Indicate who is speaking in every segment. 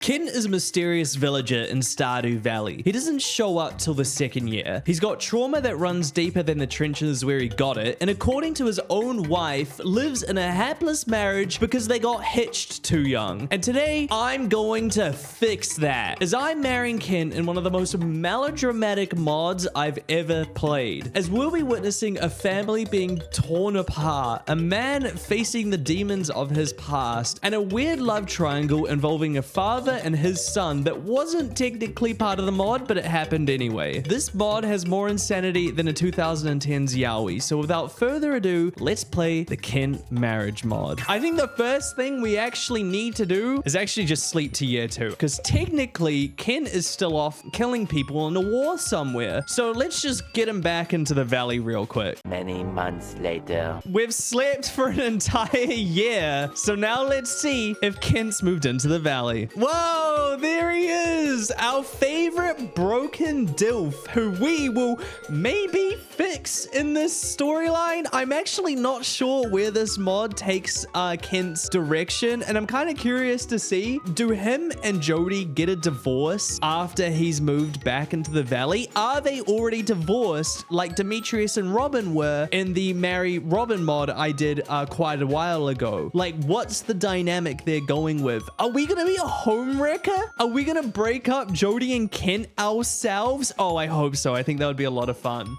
Speaker 1: Kent is a mysterious villager in Stardew Valley. He doesn't show up till the second year. He's got trauma that runs deeper than the trenches where he got it, and according to his own wife, lives in a hapless marriage because they got hitched too young. And today, I'm going to fix that, as I'm marrying Kent in one of the most melodramatic mods I've ever played, as we'll be witnessing a family being torn apart, a man facing the demons of his past, and a weird love triangle involving a father and his son that wasn't technically part of the mod, but it happened anyway. This mod has more insanity than a 2010's Yowie, so without further ado, let's play the Kent marriage mod. I think the first thing we actually need to do is actually just sleep to year 2, because technically Kent is still off killing people in a war somewhere. So let's just get him back into the valley real quick.
Speaker 2: Many months later.
Speaker 1: We've slept for an entire year, so now let's see if Kent's moved into the valley. Whoa, there he is! Our favorite broken dilf, who we will maybe fix in this storyline. I'm actually not sure where this mod takes Kent's direction, and I'm kind of curious to see, do him and Jodi get a divorce after he's moved back into the valley? Are they already divorced like Demetrius and Robin were in the Marry Robin mod I did quite a while ago? Like, what's the dynamic they're going with? Are we gonna be a home wrecker? Are we gonna break up Jodi and Kent ourselves? Oh, I hope so. I think that would be a lot of fun.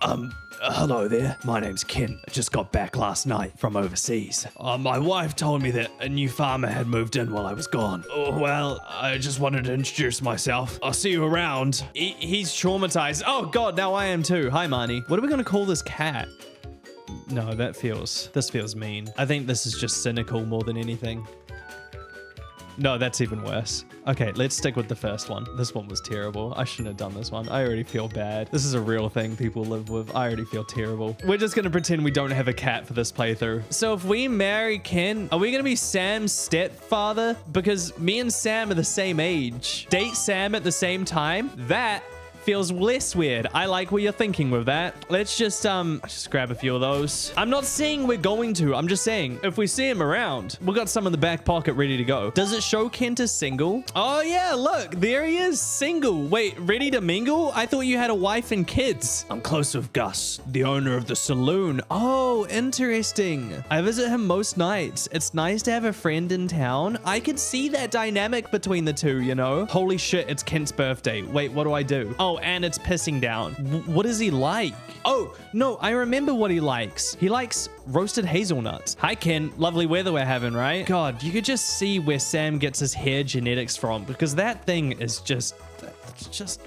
Speaker 1: Hello there. My name's Kent. I just got back last night from overseas. My wife told me that a new farmer had moved in while I was gone. Oh, well, I just wanted to introduce myself. I'll see you around. He's traumatized. Oh, God, now I am too. Hi, Marnie. What are we gonna call this cat? No, this feels mean. I think this is just cynical more than anything. No, that's even worse. Okay, let's stick with the first one. This one was terrible. I shouldn't have done this one. I already feel bad. This is a real thing people live with. I already feel terrible. We're just gonna pretend we don't have a cat for this playthrough. So if we marry Ken, are we gonna be Sam's stepfather? Because me and Sam are the same age. Date Sam at the same time? That feels less weird. I like what you're thinking with that. Let's just grab a few of those. I'm not saying we're going to. I'm just saying if we see him around, we got some in the back pocket ready to go. Does it show Kent is single? Oh yeah, look, there he is, single. Wait, ready to mingle? I thought you had a wife and kids. I'm close with Gus, the owner of the saloon. Oh, interesting. I visit him most nights. It's nice to have a friend in town. I could see that dynamic between the two, you know? Holy shit, it's Kent's birthday. Wait, what do I do? Oh, and it's pissing down. What is he like? Oh, no, I remember what he likes. He likes roasted hazelnuts. Hi, Ken. Lovely weather we're having, right? God, you could just see where Sam gets his hair genetics from, because that thing is just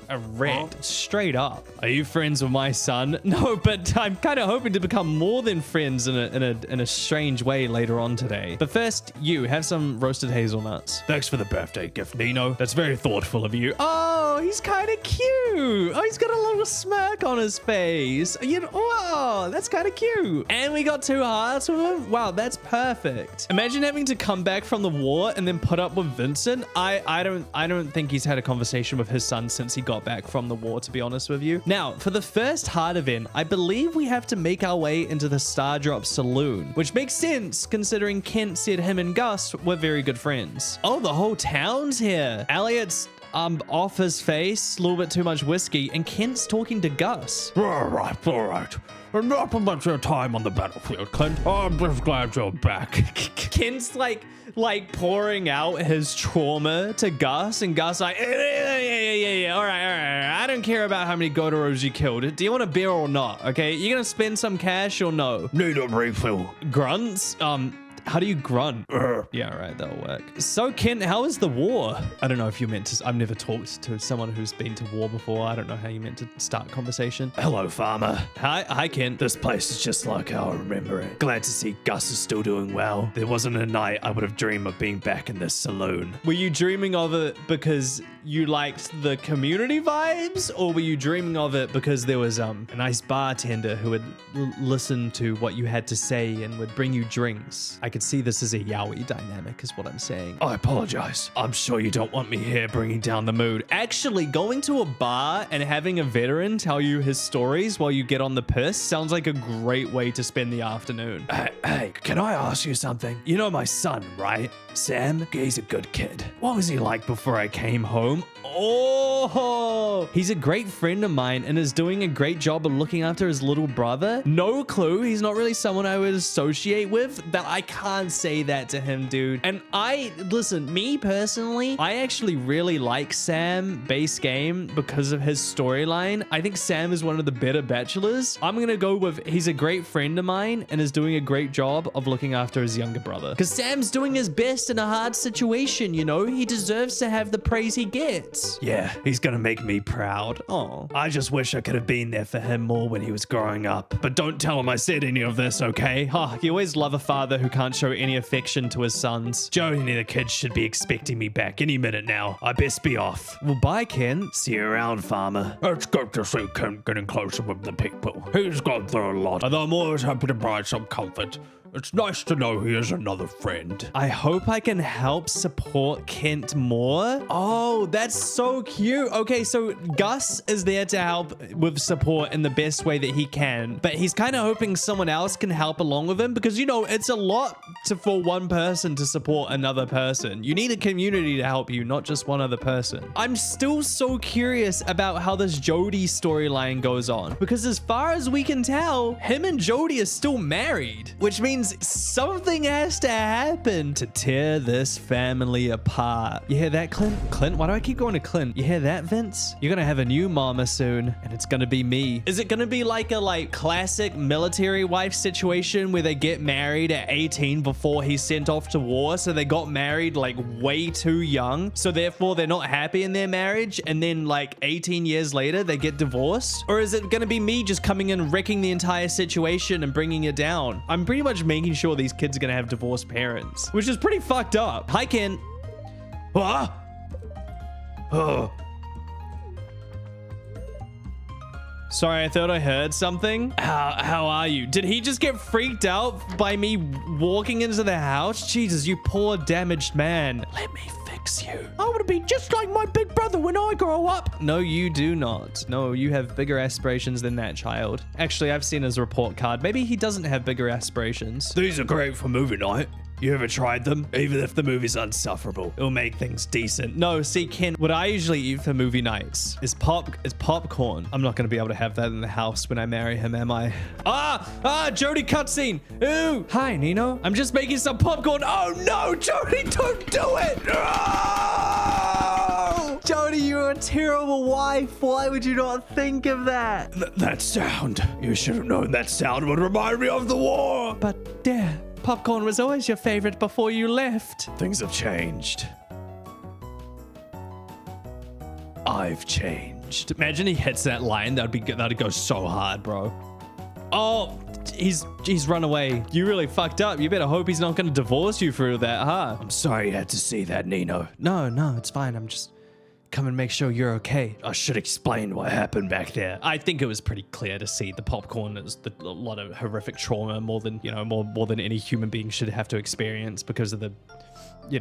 Speaker 1: a red, straight up. Are you friends with my son? No, but I'm kind of hoping to become more than friends in a strange way later on today. But first, you have some roasted hazelnuts. Thanks for the birthday gift, Nino. That's very thoughtful of you. Oh, he's kind of cute. Oh, he's got a little smirk on his face. You know, oh, that's kind of cute. And we got 2 hearts with him. Wow, that's perfect. Imagine having to come back from the war and then put up with Vincent. I don't think he's had a conversation with his son since he got back from the war, to be honest with you. Now, for the first heart event, I believe we have to make our way into the Stardrop Saloon, which makes sense considering Kent said him and Gus were very good friends. Oh, the whole town's here. Elliot's off his face, a little bit too much whiskey, and Kent's talking to Gus.
Speaker 3: All right. Not much your time on the battlefield, Clint. I'm just glad you're back.
Speaker 1: Kent's like pouring out his trauma to Gus, and Gus like, yeah, all right. I don't care about how many Gotoros you killed. Do you want a beer or not? Okay, you gonna spend some cash or no?
Speaker 3: Need a refill.
Speaker 1: Grunts? How do you grunt? Yeah, right, that'll work. So, Kent, how is the war? I don't know if you meant to... I've never talked to someone who's been to war before. I don't know how you meant to start conversation.
Speaker 3: Hello, farmer.
Speaker 1: Hi, Kent.
Speaker 3: This place is just like how I remember it. Glad to see Gus is still doing well. There wasn't a night I would have dreamed of being back in this saloon.
Speaker 1: Were you dreaming of it because you liked the community vibes, or were you dreaming of it because there was a nice bartender who would listen to what you had to say and would bring you drinks? I could see this as a yaoi dynamic is what I'm saying.
Speaker 3: I apologize. I'm sure you don't want me here bringing down the mood.
Speaker 1: Actually, going to a bar and having a veteran tell you his stories while you get on the piss sounds like a great way to spend the afternoon.
Speaker 3: Hey, can I ask you something? You know my son, right? Sam? He's a good kid. What was he like before I came home?
Speaker 1: Oh, he's a great friend of mine and is doing a great job of looking after his little brother. No clue. He's not really someone I would associate with. That I can't say that to him, dude. And listen, me personally, I actually really like Sam base game because of his storyline. I think Sam is one of the better bachelors. I'm going to go with he's a great friend of mine and is doing a great job of looking after his younger brother. Because Sam's doing his best in a hard situation, you know? He deserves to have the praise he gets.
Speaker 3: Yeah, he's gonna make me proud.
Speaker 1: Oh,
Speaker 3: I just wish I could have been there for him more when he was growing up. But don't tell him I said any of this, okay?
Speaker 1: you always love a father who can't show any affection to his sons.
Speaker 3: Jodi and the kids should be expecting me back any minute now. I best be off.
Speaker 1: Well, bye, Ken.
Speaker 3: See you around, farmer.
Speaker 4: It's good to see Kent getting closer with the people. He's gone through a lot, and I'm always happy to provide some comfort. It's nice to know he has another friend.
Speaker 1: I hope I can help support Kent more. Oh, that's so cute. Okay, so Gus is there to help with support in the best way that he can, but he's kind of hoping someone else can help along with him because, you know, it's a lot for one person to support another person. You need a community to help you, not just one other person. I'm still so curious about how this Jodi storyline goes on because as far as we can tell, him and Jodi are still married, which means something has to happen to tear this family apart. You hear that, Clint? Clint? Why do I keep going to Clint? You hear that, Vince? You're gonna have a new mama soon, and it's gonna be me. Is it gonna be like a classic military wife situation where they get married at 18 before he's sent off to war? So they got married like way too young, so therefore they're not happy in their marriage, and then like 18 years later they get divorced? Or is it gonna be me just coming in, wrecking the entire situation and bringing it down? I'm pretty much making sure these kids are gonna have divorced parents, which is pretty fucked up. Hi, Ken.
Speaker 3: What? Oh.
Speaker 1: Sorry, I thought I heard something. How are you? Did he just get freaked out by me walking into the house? Jesus, you poor damaged man. Let me fix you. I want to be just like my big brother when I grow up. No, you do not. No, you have bigger aspirations than that child. Actually, I've seen his report card. Maybe he doesn't have bigger aspirations.
Speaker 3: These are great for movie night. You ever tried them? Even if the movie's unsufferable, it'll make things decent.
Speaker 1: No, see, Ken, what I usually eat for movie nights is popcorn. I'm not going to be able to have that in the house when I marry him, am I? Jodi cutscene. Ooh. Hi, Nino. I'm just making some popcorn. Oh, no, Jodi, don't do it. No! Jodi, you're a terrible wife. Why would you not think of that?
Speaker 3: That sound. You should have known that sound would remind me of the war.
Speaker 1: But, Dad, popcorn was always your favorite before you left.
Speaker 3: Things have changed. I've changed.
Speaker 1: Imagine he hits that line. That'd go so hard, bro. Oh, he's run away. You really fucked up. You better hope he's not going to divorce you through that, huh?
Speaker 3: I'm sorry you had to see that, Nino.
Speaker 1: No, it's fine. I'm just come and make sure you're okay.
Speaker 3: I should explain what happened back there.
Speaker 1: I think it was pretty clear to see the popcorn is a lot of horrific trauma, more than any human being should have to experience because of the.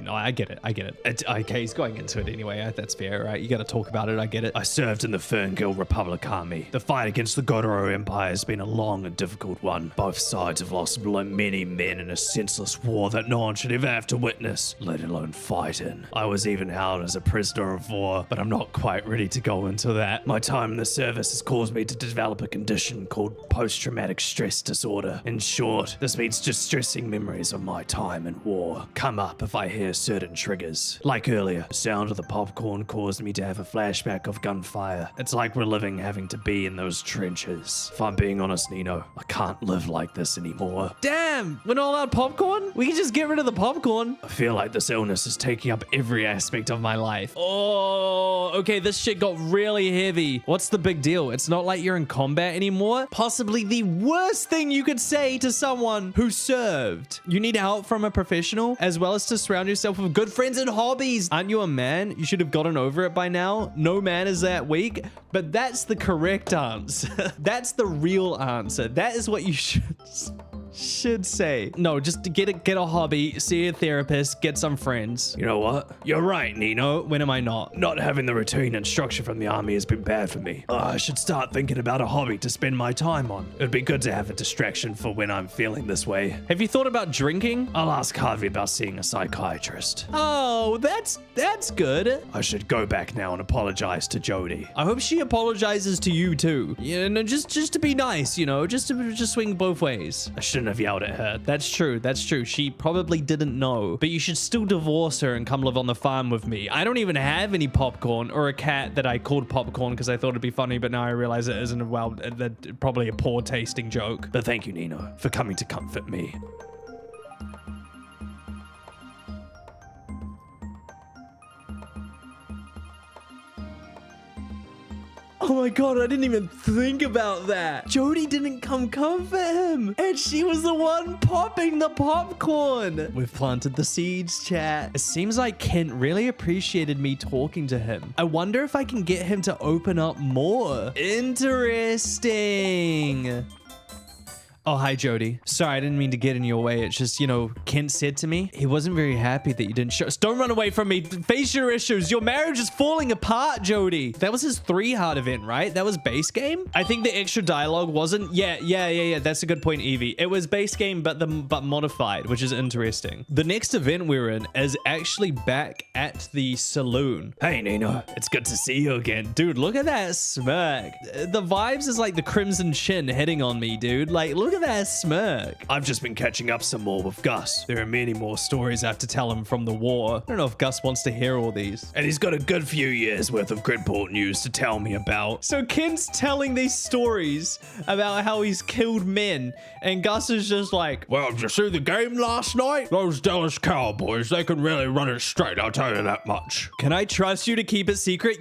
Speaker 1: I get it. Okay, he's going into it anyway. That's fair, right? You got to talk about it. I get it.
Speaker 3: I served in the Ferngill Republic Army. The fight against the Godoro Empire has been a long and difficult one. Both sides have lost many men in a senseless war that no one should ever have to witness, let alone fight in. I was even held as a prisoner of war, but I'm not quite ready to go into that. My time in the service has caused me to develop a condition called post-traumatic stress disorder. In short, this means distressing memories of my time in war come up if I hear certain triggers. Like earlier, the sound of the popcorn caused me to have a flashback of gunfire. It's like reliving having to be in those trenches. If I'm being honest, Nino, I can't live like this anymore.
Speaker 1: Damn, we're not allowed popcorn? We can just get rid of the popcorn.
Speaker 3: I feel like this illness is taking up every aspect of my life.
Speaker 1: Oh, okay, this shit got really heavy. What's the big deal? It's not like you're in combat anymore? Possibly the worst thing you could say to someone who served. You need help from a professional, as well as to surround yourself with good friends and hobbies. Aren't you a man? You should have gotten over it by now. No man is that weak, but that's the correct answer. That's the real answer. That is what you should... should say. No, just get a hobby, see a therapist, get some friends.
Speaker 3: You know what? You're right, Nino.
Speaker 1: When am I not?
Speaker 3: Not having the routine and structure from the army has been bad for me. I should start thinking about a hobby to spend my time on. It'd be good to have a distraction for when I'm feeling this way.
Speaker 1: Have you thought about drinking?
Speaker 3: I'll ask Harvey about seeing a psychiatrist.
Speaker 1: Oh, that's good.
Speaker 3: I should go back now and apologize to Jodi.
Speaker 1: I hope she apologizes to you too. You know, just to be nice, you know, just to swing both ways.
Speaker 3: I shouldn't have yelled at her.
Speaker 1: That's true. She probably didn't know. But you should still divorce her and come live on the farm with me. I don't even have any popcorn or a cat that I called popcorn because I thought it'd be funny, but now I realize it isn't. Well, probably a poor tasting joke.
Speaker 3: But thank you, Nino, for coming to comfort me.
Speaker 1: Oh my god, I didn't even think about that. Jodi didn't come comfort him. And she was the one popping the popcorn. We've planted the seeds, chat. It seems like Kent really appreciated me talking to him. I wonder if I can get him to open up more. Interesting. Oh, hi, Jodi. Sorry, I didn't mean to get in your way. It's just, you know, Kent said to me, he wasn't very happy that you didn't show us. Don't run away from me. Face your issues. Your marriage is falling apart, Jodi. That was his 3-heart event, right? That was base game? I think the extra dialogue wasn't. Yeah. That's a good point, Evie. It was base game, but modified, which is interesting. The next event we're in is actually back at the saloon.
Speaker 3: Hey, Nino. It's good to see you again.
Speaker 1: Dude, look at that smirk. The vibes is like the Crimson Chin hitting on me, dude. Like, look at that smirk.
Speaker 3: I've just been catching up some more with Gus.
Speaker 1: There are many more stories I have to tell him from the war. I don't know if Gus wants to hear all these.
Speaker 3: And he's got a good few years worth of Gridport news to tell me about.
Speaker 1: So Kent's telling these stories about how he's killed men, and Gus is just like,
Speaker 4: well, did you see the game last night? Those Dallas Cowboys, they can really run it straight, I'll tell you that much.
Speaker 1: Can I trust you to keep it secret?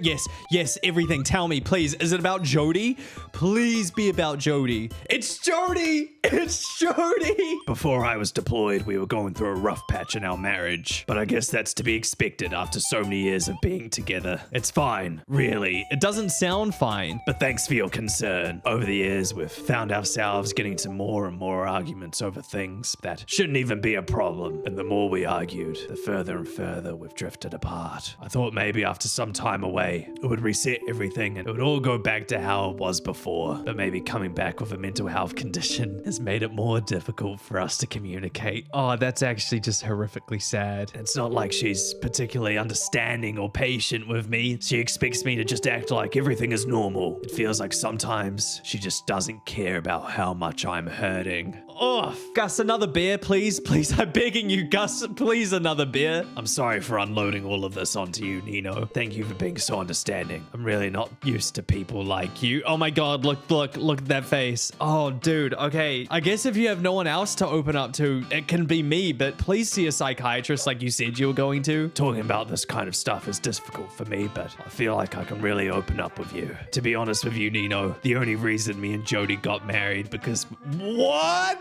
Speaker 1: Yes, everything. Tell me, please. Is it about Jodi? Please be about Jodi. It's Jodi! It's Jodi!
Speaker 3: Before I was deployed, we were going through a rough patch in our marriage. But I guess that's to be expected after so many years of being together. It's fine, really.
Speaker 1: It doesn't sound fine.
Speaker 3: But thanks for your concern. Over the years, we've found ourselves getting into more and more arguments over things that shouldn't even be a problem. And the more we argued, the further and further we've drifted apart. I thought maybe after some time away, it would reset everything and it would all go back to how it was before. But maybe coming back with a mental health condition has made it more difficult for us to communicate.
Speaker 1: Oh, that's actually just horrifically sad.
Speaker 3: It's not like she's particularly understanding or patient with me. She expects me to just act like everything is normal. It feels like sometimes she just doesn't care about how much I'm hurting.
Speaker 1: Oh, Gus, another beer, please. Please, I'm begging you, Gus, please, another beer.
Speaker 3: I'm sorry for unloading all of this onto you, Nino. Thank you for being so understanding. I'm really not used to people like you.
Speaker 1: Oh my god, look at that face. Oh, dude, okay. I guess if you have no one else to open up to, it can be me, but please see a psychiatrist like you said you were going to.
Speaker 3: Talking about this kind of stuff is difficult for me, but I feel like I can really open up with you. To be honest with you, Nino, the only reason me and Jodi got married because...
Speaker 1: What?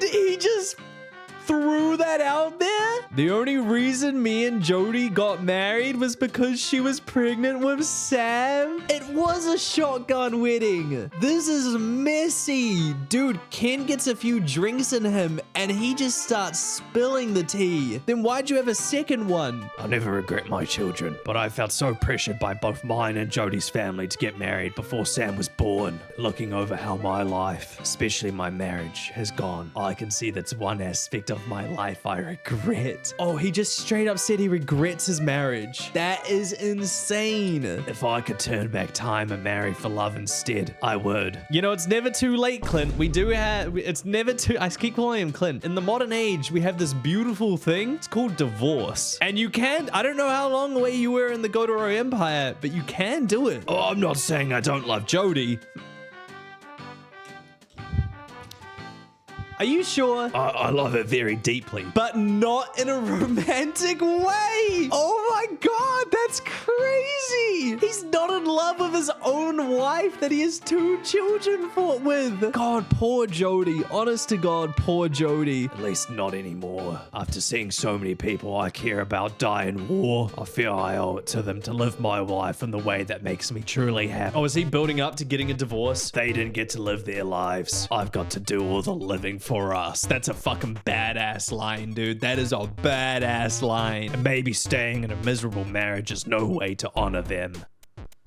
Speaker 1: He just threw that out there? The only reason me and Jodi got married was because she was pregnant with Sam? It was a shotgun wedding. This is messy. Dude, Ken gets a few drinks in him and he just starts spilling the tea. Then why'd you have a second one?
Speaker 3: I'll never regret my children, but I felt so pressured by both mine and Jodi's family to get married before Sam was born. Looking over how my life, especially my marriage, has gone, I can see that's one aspect of my life I regret.
Speaker 1: Oh, he just straight up said he regrets his marriage. That is insane.
Speaker 3: If I could turn back time and marry for love instead, I would.
Speaker 1: You know, it's never too late, Clint. It's never too, I keep calling him Clint. In the modern age, we have this beautiful thing. It's called divorce. And you can, I don't know how long away you were in the Godoro Empire, but you can do it.
Speaker 3: Oh, I'm not saying I don't love Jodi.
Speaker 1: Are you sure?
Speaker 3: I love her very deeply.
Speaker 1: But not in a romantic way. Oh my god, that's crazy. He He's not in love with his own wife that he has 2 children with. God, poor Jodi. Honest to God, poor Jodi.
Speaker 3: At least not anymore. After seeing so many people I care about die in war, I feel I owe it to them to live my life in the way that makes me truly happy.
Speaker 1: Oh, is he building up to getting a divorce?
Speaker 3: They didn't get to live their lives. I've got to do all the living for us.
Speaker 1: That's a fucking badass line, dude. That is a badass line.
Speaker 3: And maybe staying in a miserable marriage is no way to honor them.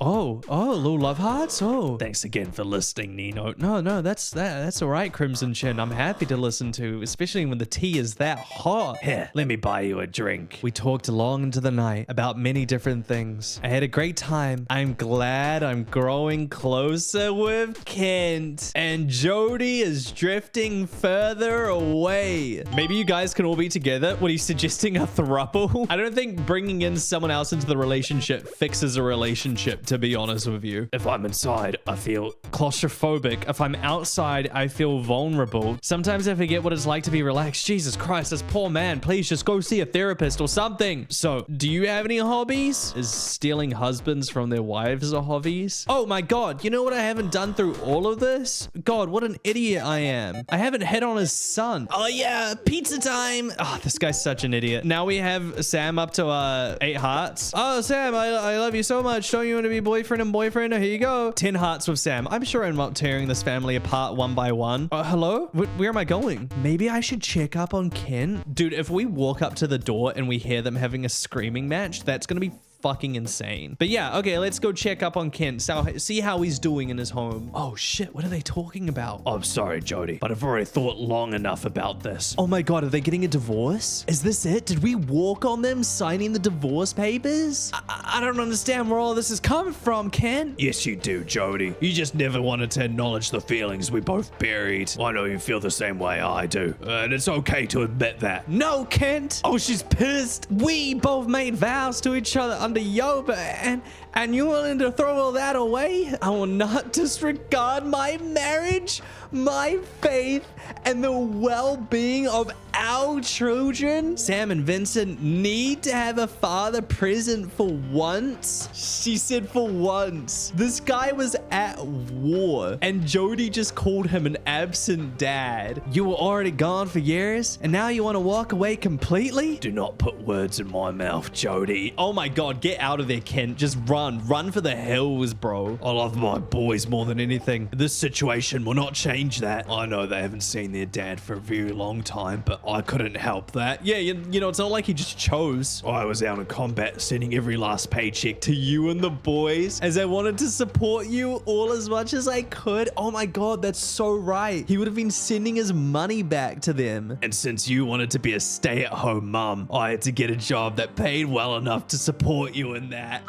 Speaker 1: Oh, little love hearts. Oh,
Speaker 3: Thanks again for listening, Nino.
Speaker 1: no, that's all right, Crimson Chin. I'm happy to listen to, especially when the tea is that hot.
Speaker 3: Here, let me buy you a drink.
Speaker 1: We talked long into the night about many different things. I had a great time. I'm glad I'm growing closer with Kent, and Jodi is drifting further away. Maybe you guys can all be together. What, are you suggesting a throuple? I don't think bringing in someone else into the relationship fixes a relationship, to be honest with you.
Speaker 3: If I'm inside, I feel
Speaker 1: Claustrophobic. If I'm outside, I feel vulnerable. Sometimes I forget what it's like to be relaxed. Jesus Christ, this poor man. Please just go see a therapist or something. So, do you have any hobbies? Is stealing husbands from their wives a hobbies? Oh my God, you know what I haven't done through all of this? God, what an idiot I am. I haven't hit on his son. Oh yeah, pizza time. Oh, this guy's such an idiot. Now we have Sam up to 8 hearts. Oh, Sam, I love you so much. Don't you want to be boyfriend and boyfriend? Here you go. 10 hearts with Sam. I'm sure I'm not tearing this family apart one by one. Hello? Where am I going? Maybe I should check up on Ken. Dude, if we walk up to the door and we hear them having a screaming match, that's gonna be fucking insane. But yeah, okay, let's go check up on Kent. So see how he's doing in his home. Oh shit, what are they talking about?
Speaker 3: I'm sorry, Jodi, but I've already thought long enough about this.
Speaker 1: Oh my God, are they getting a divorce? Is this it? Did we walk on them signing the divorce papers? I don't understand where all this is coming from, Kent.
Speaker 3: Yes, you do, Jodi. You just never wanted to acknowledge the feelings we both buried. I know you feel the same way I do, and it's okay to admit that.
Speaker 1: No, Kent. Oh, she's pissed. We both made vows to each other under Yoba, and you willing to throw all that away? I will not disregard my marriage, my faith, and the well-being of our children. Sam and Vincent need to have a father present for once. She said for once. This guy was at war, and Jodi just called him an absent dad. You were already gone for years, and now you want to walk away completely?
Speaker 3: Do not put words in my mouth, Jodi.
Speaker 1: Oh my God, get out of there, Kent. Just run for the hills, bro.
Speaker 3: I love my boys more than anything. This situation will not change that. I know they haven't seen their dad for a very long time, but I couldn't help that.
Speaker 1: Yeah, you know, it's not like he just chose.
Speaker 3: I was out in combat, sending every last paycheck
Speaker 1: To you and the boys, as I wanted to support you all as much as I could. Oh my God, that's so right. He would have been sending his money back to them.
Speaker 3: And since you wanted to be a stay-at-home mum, I had to get a job that paid well enough to support you in that.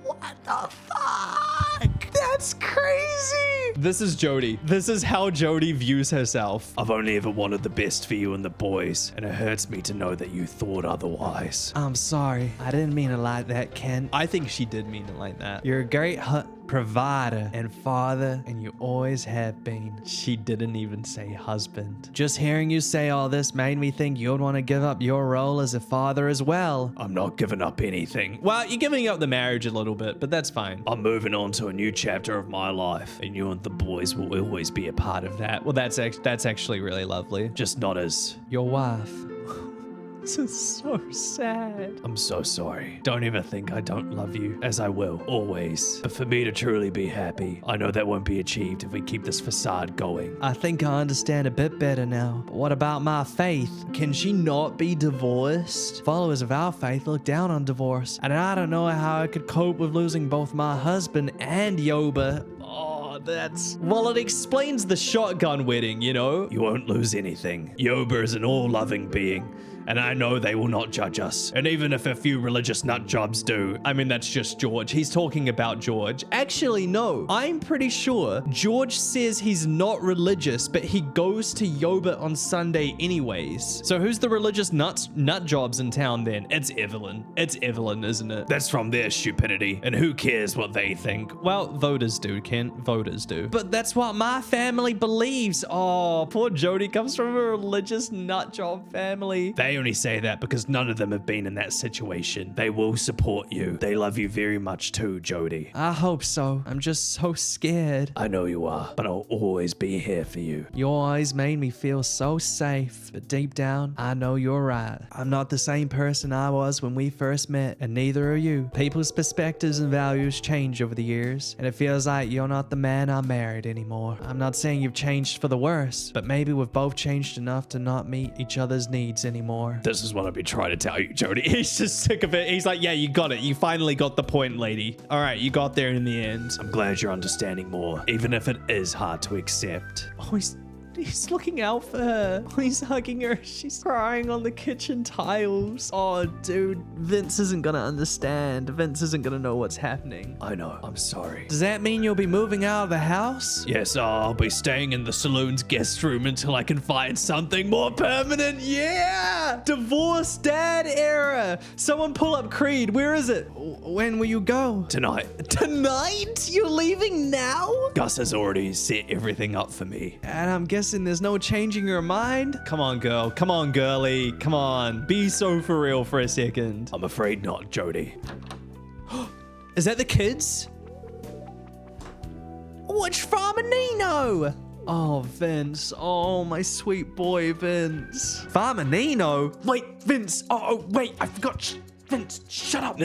Speaker 1: What the fuck? That's crazy. This is Jodi. This is how Jodi views herself.
Speaker 3: I've only ever wanted the best for you and the boys, and it hurts me to know that you thought otherwise.
Speaker 1: I'm sorry. I didn't mean it like that, Ken. I think she did mean it like that. You're a great provider and father, and you always have been. She didn't even say husband. Just hearing you say all this made me think you'd want to give up your role as a father as well.
Speaker 3: I'm not giving up anything.
Speaker 1: Well, you're giving up the marriage a little bit, but that's fine.
Speaker 3: I'm moving on to a new chapter of my life, and you and the boys will always be a part of that.
Speaker 1: Well, that's actually really lovely.
Speaker 3: Just not as
Speaker 1: your wife. This is so sad.
Speaker 3: I'm so sorry. Don't ever think I don't love you, as I will, always. But for me to truly be happy, I know that won't be achieved if we keep this facade going.
Speaker 1: I think I understand a bit better now. But what about my faith? Can she not be divorced? Followers of our faith look down on divorce, and I don't know how I could cope with losing both my husband and Yoba. Well, it explains the shotgun wedding, you know?
Speaker 3: You won't lose anything. Yoba is an all-loving being, and I know they will not judge us. And even if a few religious nut jobs do.
Speaker 1: I mean, that's just George. He's talking about George. Actually, no. I'm pretty sure George says he's not religious, but he goes to Yoba on Sunday anyways. So who's the religious nut jobs in town then? It's Evelyn. It's Evelyn, isn't it?
Speaker 3: That's from their stupidity, and who cares what they think?
Speaker 1: Well, voters do, Kent. Voters do. But that's what my family believes. Oh, poor Jodi comes from a religious nut job family.
Speaker 3: They only say that because none of them have been in that situation. They will support you. They love you very much too, Jodi.
Speaker 1: I hope so. I'm just so scared.
Speaker 3: I know you are, but I'll always be here for you.
Speaker 1: You always made me feel so safe, but deep down, I know you're right. I'm not the same person I was when we first met, and neither are you. People's perspectives and values change over the years, and it feels like you're not the man I married anymore. I'm not saying you've changed for the worse, but maybe we've both changed enough to not meet each other's needs anymore.
Speaker 3: This is what I've been trying to tell you, Jodi.
Speaker 1: He's just sick of it. He's like, yeah, you got it. You finally got the point, lady. All right, you got there in the end.
Speaker 3: I'm glad you're understanding more, even if it is hard to accept.
Speaker 1: Oh, he's looking out for her. He's hugging her. She's crying on the kitchen tiles. Oh, dude, Vince isn't gonna understand. Vince isn't gonna know what's happening.
Speaker 3: I know. I'm sorry.
Speaker 1: Does that mean you'll be moving out of the house?
Speaker 3: Yes, I'll be staying in the saloon's guest room until I can find something more permanent.
Speaker 1: Yeah! Divorce dad era. Someone pull up Creed. Where is it? When will you go?
Speaker 3: Tonight.
Speaker 1: Tonight? You're leaving now?
Speaker 3: Gus has already set everything up for me.
Speaker 1: And I'm guessing there's no changing your mind? Come on, girl. Come on, girly. Come on. Be so for real for a second.
Speaker 3: I'm afraid not, Jodi.
Speaker 1: Is that the kids? Watch Farmer Nino. Oh, Vince. Oh, my sweet boy, Vince. Farmer Nino? Wait, Vince. Oh, wait. I forgot. Vince, shut up.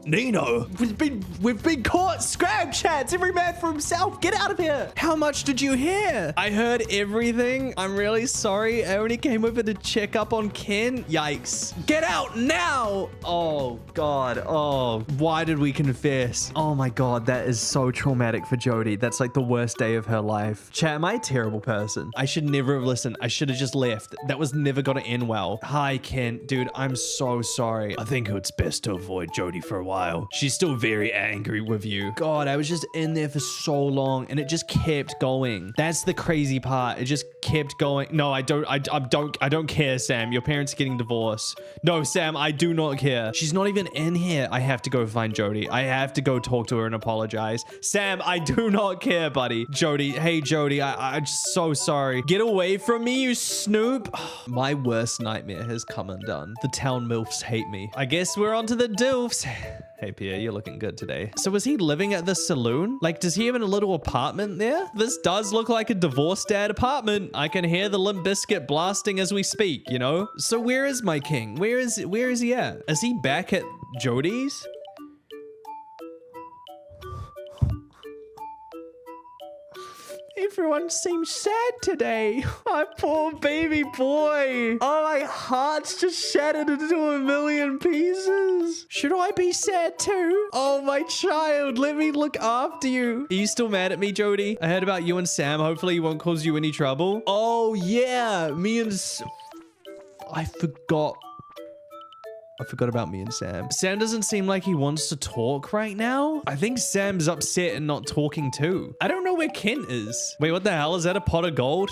Speaker 3: Nino?
Speaker 1: We've been caught. Scrab chats. Every man for himself. Get out of here. How much did you hear? I heard everything. I'm really sorry. I only came over to check up on Ken. Yikes. Get out now. Oh, God. Oh, why did we confess? Oh, my God. That is so traumatic for Jodi. That's like the worst day of her life. Chat, am I a terrible person? I should never have listened. I should have just left. That was never going to end well. Hi, Ken. Dude, I'm so sorry.
Speaker 3: I think it's best to avoid Jodi for a while. She's still very angry with you.
Speaker 1: God, I was just in there for so long and it just kept going. That's the crazy part. It just kept going. No, I don't care, Sam. Your parents are getting divorced. No, Sam, I do not care. She's not even in here. I have to go find Jodi. I have to go talk to her and apologize. Sam, I do not care, buddy. Jodi, hey, Jodi, I'm so sorry. Get away from me, you snoop. My worst nightmare has come undone. The town MILFs hate me. I guess we're on to the dilfs. Hey, Pierre, you're looking good today. So was he living at the saloon? Like, does he have a little apartment there? This does look like a divorced dad apartment. I can hear the Limp Bizkit blasting as we speak, you know? So where is my king? Where is he at? Is he back at Jodi's? Everyone seems sad today. My poor baby boy. Oh, my heart's just shattered into a million pieces. Should I be sad too? Oh, my child, let me look after you. Are you still mad at me, Jodi? I heard about you and Sam. Hopefully he won't cause you any trouble. Oh, yeah. I forgot about me and Sam. Sam doesn't seem like he wants to talk right now. I think Sam's upset and not talking too. I don't know where Kent is. Wait, what the hell? Is that a pot of gold?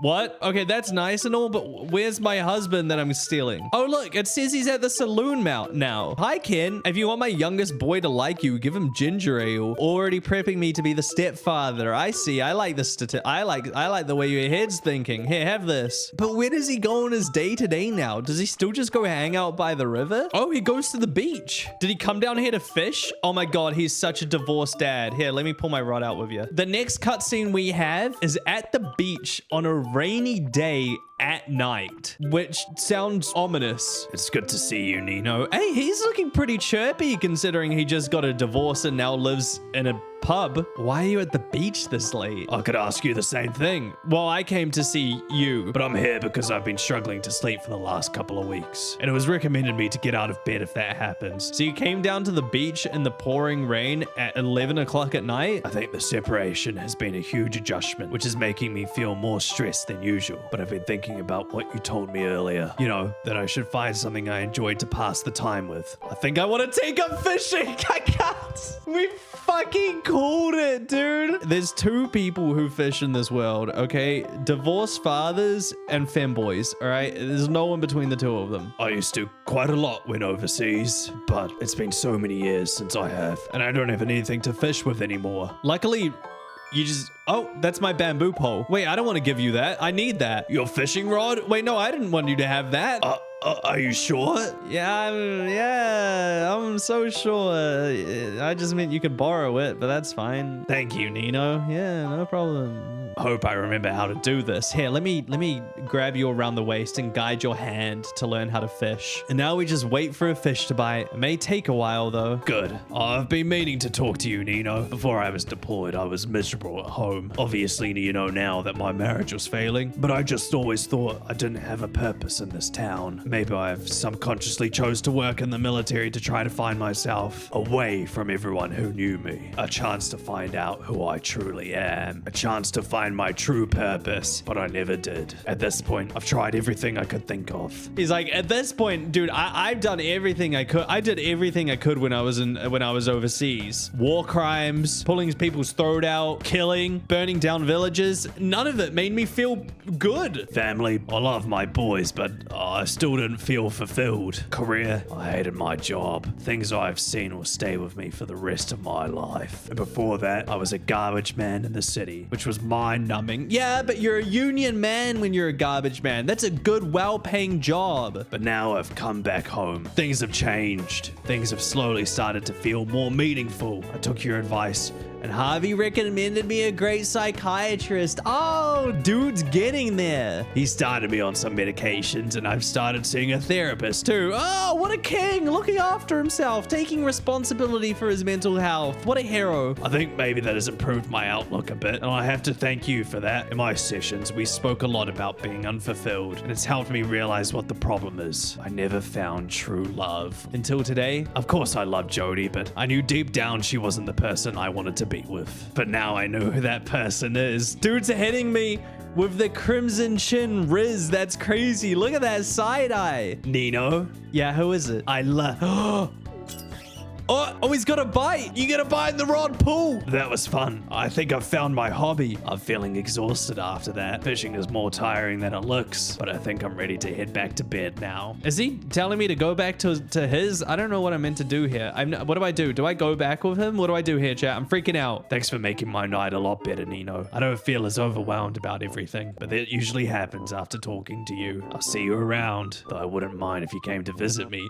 Speaker 1: What? Okay, that's nice and all, but where's my husband that I'm stealing? Oh, look, it says he's at the saloon now. Hi, Ken. If you want my youngest boy to like you, give him ginger ale. Already prepping me to be the stepfather. I see. I like the I like the way your head's thinking. Here, have this. But where does he go on his day-to-day now? Does he still just go hang out by the river? Oh, he goes to the beach. Did he come down here to fish? Oh my God, he's such a divorced dad. Here, let me pull my rod out with you. The next cutscene we have is at the beach on a rainy day at night, which sounds ominous.
Speaker 3: It's good to see you, Nino.
Speaker 1: Hey, he's looking pretty chirpy considering he just got a divorce and now lives in a pub. Why are you at the beach this late?
Speaker 3: I could ask you the same thing.
Speaker 1: Well, I came to see you.
Speaker 3: But I'm here because I've been struggling to sleep for the last couple of weeks. And it was recommended me to get out of bed if that happens.
Speaker 1: So you came down to the beach in the pouring rain at 11 o'clock at night?
Speaker 3: I think the separation has been a huge adjustment, which is making me feel more stressed than usual. But I've been thinking about what you told me earlier. You know, that I should find something I enjoyed to pass the time with.
Speaker 1: I think I want to take up fishing. I can't. We fucking called it, dude. There's two people who fish in this world, okay? Divorced fathers and femboys, all right? There's no one between the two of them.
Speaker 3: I used to quite a lot when overseas, but it's been so many years since I have, and I don't have anything to fish with anymore.
Speaker 1: Luckily, You just... Oh, that's my bamboo pole. Wait, I don't want to give you that. I need that.
Speaker 3: Your fishing rod?
Speaker 1: Wait, no, I didn't want you to have that.
Speaker 3: Are you sure?
Speaker 1: Yeah, I'm so sure. I just meant you could borrow it, but that's fine.
Speaker 3: Thank you, Nino.
Speaker 1: Yeah, no problem.
Speaker 3: Hope I remember how to
Speaker 1: Do this. Here, let me grab you around the waist and guide your hand to learn how to fish. And now we just wait for a fish to bite. It may take a while though.
Speaker 3: Good. I've been meaning to talk to you, Nino. Before I was deployed, I was miserable at home. Obviously, you know now that my marriage was failing, but I just always thought I didn't have a purpose in this town. Maybe I've subconsciously chose to work in the military to try to find myself away from everyone who knew me. A chance to find out who I truly am. A chance to find my true purpose, but I never did. At this point, I've tried everything I could think of.
Speaker 1: He's like, at this point, dude, I've done everything I could. I did everything I could when I was overseas. War crimes, pulling people's throat out, killing, burning down villages. None of it made me feel good.
Speaker 3: Family, I love my boys, but I still didn't feel fulfilled. Career, I hated my job. Things I've seen will stay with me for the rest of my life. And before that, I was a garbage man in the city, which was mind-numbing.
Speaker 1: Yeah, but you're a union man when you're a garbage man. That's a good, well-paying job.
Speaker 3: But now I've come back home. Things have changed. Things have slowly started to feel more meaningful. I took your advice.
Speaker 1: And Harvey recommended me a great psychiatrist. Oh, dude's getting there.
Speaker 3: He started me on some medications and I've started seeing a therapist too.
Speaker 1: Oh, what a king, looking after himself, taking responsibility for his mental health. What a hero.
Speaker 3: I think maybe that has improved my outlook a bit, and I have to thank you for that. In my sessions, we spoke a lot about being unfulfilled, and it's helped me realize what the problem is. I never found true love.
Speaker 1: Until today?
Speaker 3: Of course I loved Jodi, but I knew deep down she wasn't the person I wanted to be with. But now I know who that person is.
Speaker 1: Dude's hitting me with the crimson chin Riz. That's crazy. Look at that side eye.
Speaker 3: Nino?
Speaker 1: Yeah, who is it?
Speaker 3: I love...
Speaker 1: Oh, he's got a bite. You get a bite in the rod pool.
Speaker 3: That was fun. I think I've found my hobby. I'm feeling exhausted after that. Fishing is more tiring than it looks, but I think I'm ready to head back to bed now.
Speaker 1: Is he telling me to go back to his? I don't know what I'm meant to do here. What do I do? Do I go back with him? What do I do here, chat? I'm freaking out.
Speaker 3: Thanks for making my night a lot better, Nino. I don't feel as overwhelmed about everything, but that usually happens after talking to you. I'll see you around, though I wouldn't mind if you came to visit me.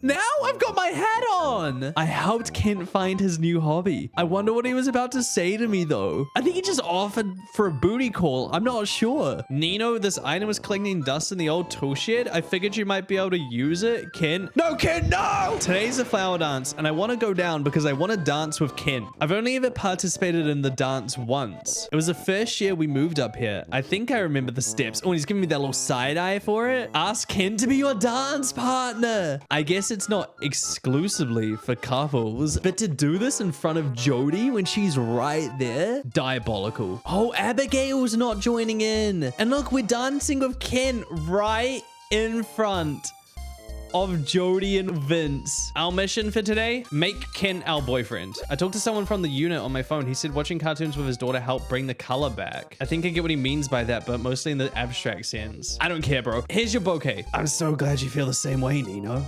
Speaker 1: Now I've got my hat on. I helped Kent find his new hobby. I wonder what he was about to say to me though. I think he just offered for a booty call. I'm not sure. Nino, this item was collecting dust in the old tool shed. I figured you might be able to use it. Kent. No, Kent, no! Today's a flower dance and I want to go down because I want to dance with Kent. I've only ever participated in the dance once. It was the first year we moved up here. I think I remember the steps. Oh, and he's giving me that little side eye for it. Ask Kent to be your dance partner. I guess it's not exclusively for couples, but to do this in front of Jodi when she's right there, diabolical. Oh, Abigail's not joining in. And look, we're dancing with Ken right in front of Jodi and Vince. Our mission for today, make Ken our boyfriend. I talked to someone from the unit on my phone. He said watching cartoons with his daughter helped bring the color back. I think I get what he means by that, but mostly in the abstract sense. I don't care, bro. Here's your bouquet.
Speaker 3: I'm so glad you feel the same way, Nino.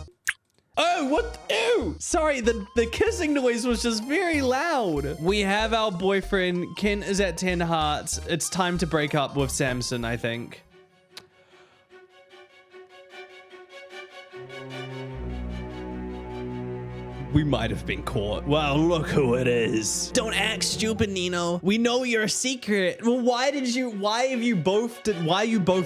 Speaker 1: Oh, what? Ew. Sorry, the kissing noise was just very loud. We have our boyfriend. Ken is at 10 hearts. It's time to break up with Samson, I think. We might have been caught.
Speaker 3: Well, look who it is.
Speaker 1: Don't act stupid, Nino. We know you're a secret. Well, why are you both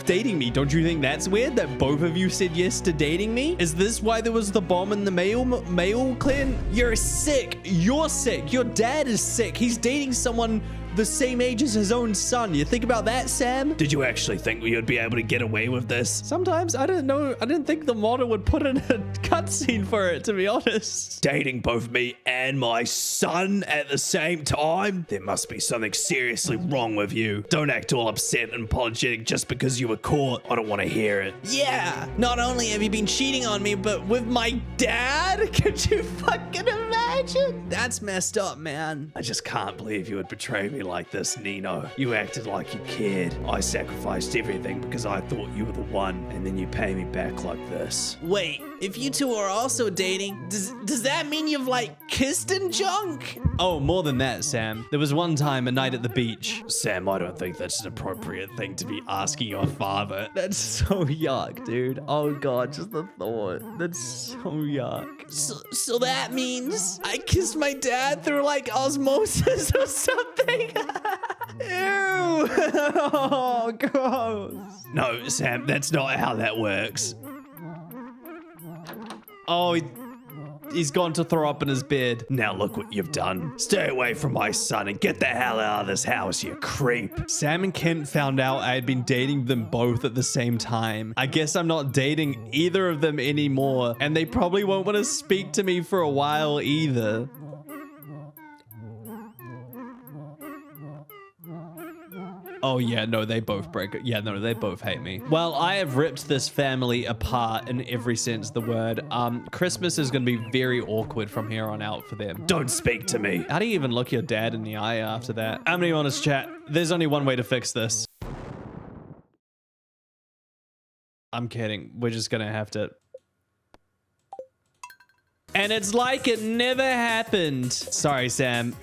Speaker 1: dating me? Don't you think that's weird that both of you said yes to dating me? Is this why there was the bomb in the mail clan? You're sick. You're sick. Your dad is sick. He's dating someone the same age as his own son. You think about that, Sam?
Speaker 3: Did you actually think we would be able to get away with this?
Speaker 1: Sometimes I didn't know. I didn't think the model would put in a cutscene for it, to be honest.
Speaker 3: Dating both me and my son at the same time? There must be something seriously wrong with you. Don't act all upset and apologetic just because you were caught. I don't want to hear it.
Speaker 1: Yeah, not only have you been cheating on me, but with my dad? Could you fucking imagine? That's messed up, man.
Speaker 3: I just can't believe you would betray me like this, Nino. You acted like you cared. I sacrificed everything because I thought you were the one, and then you pay me back like this.
Speaker 1: Wait, if you two are also dating, does that mean you've like kissed and junk? Oh, more than that, Sam. There was one time, a night at the beach.
Speaker 3: Sam, I don't think that's an appropriate thing to be asking your father.
Speaker 1: That's so yuck, dude. Oh god, just the thought. That's so yuck. So that means I kissed my dad through like osmosis or something? Ew. Oh, gross.
Speaker 3: No, Sam, that's not how that works.
Speaker 1: Oh, he's gone to throw up in his bed.
Speaker 3: Now look what you've done. Stay away from my son and get the hell out of this house, you creep.
Speaker 1: Sam and Kent found out I had been dating them both at the same time. I guess I'm not dating either of them anymore, and they probably won't want to speak to me for a while either. Oh yeah, no, they both break it. Yeah, no, they both hate me. Well, I have ripped this family apart in every sense of the word. Christmas is gonna be very awkward from here on out for them.
Speaker 3: Don't speak to me.
Speaker 1: How do you even look your dad in the eye after that? I'm gonna be honest, chat. There's only one way to fix this. I'm kidding. We're just gonna have to... And it's like it never happened. Sorry, Sam.